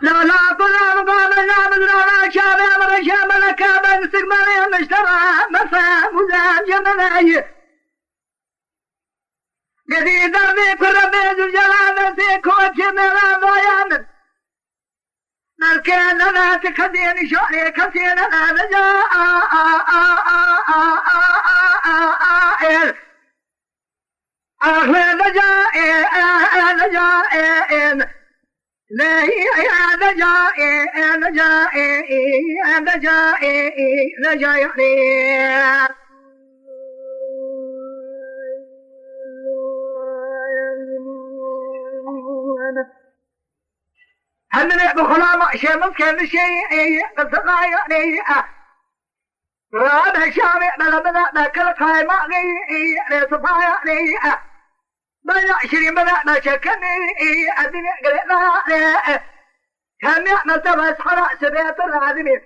لا طلع مقام النابض لا شابه مرشا ملكا بن سقمالي مشترى مفا مزام جمالي قديد دربي كل بيز الجلال في كوت جميلان ضيامن نركان لا تكدين شعري كثير لا نجاء أخلي نجاء لا نجاء هل بخلا شيء ممكن شيء قصقاي راد شامي بلا كل خاي ما غي صفايا بلا شري بلا شكني الدنيا قلنا كان نتبس حرا سبيت العظيم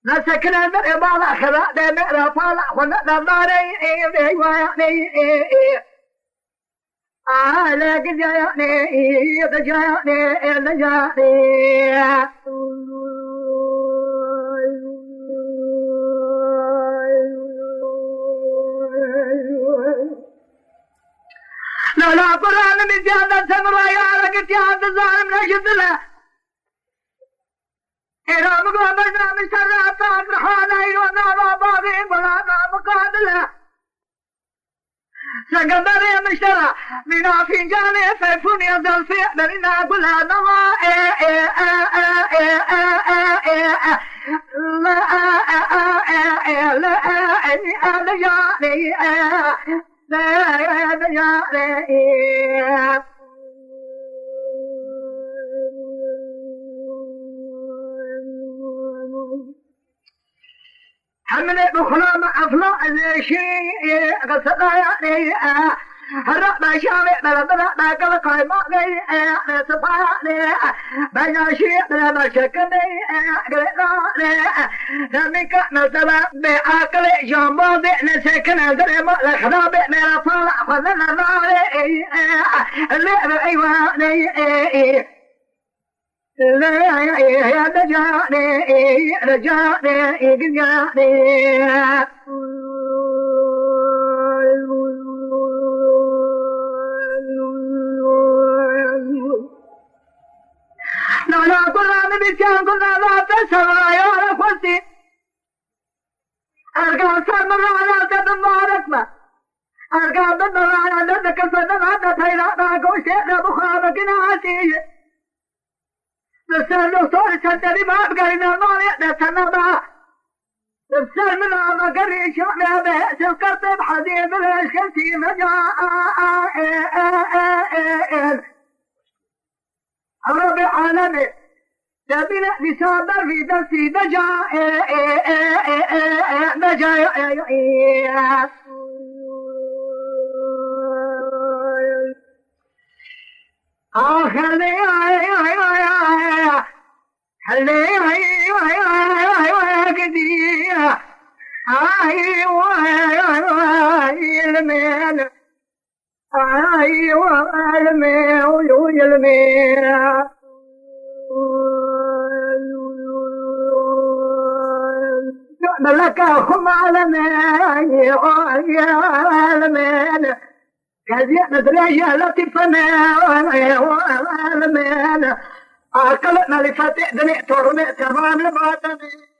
نسكن المرء بالا خلا دم رفالا خلنا داري لك جاياني لا قرآن من جهة سمرا يا لك جهة الظالم نجد له إرام قومنا من شر أطاق رحانا إيوانا باباضي ولا مقادله سقبري مشترى من فنجاني فيفون يظل في أبرنا كلها نوا حمل بخلا أفلا شيء قصدا يعني هرب شامي بلا كل قايمة لي سبحاني بيا شيء بلا شكني قلنا نمك نزلا بأكل جنبه نسكن درم الخراب من طلع خذنا ناري اللي بأيواني لا رجاني لا قرآن بيتكلم قلنا لا تسمع يا أخوتي أرقام سمر على تدمارك ما أرقام تدمر على تدك صدمات تيلا باقو شيء بخابك ناسي نسأل صور سدري ما بقينا نوري نتنبع نسأل من الله قري شعنا به سكرت بحديث الشمسي مجاء رب العالمين تبين لسابر في درسي نجا خلي لك هم عالمين كذي ندري لطيفنا عالمين أكلنا لفتح دنيا ترمي تمام الباطنين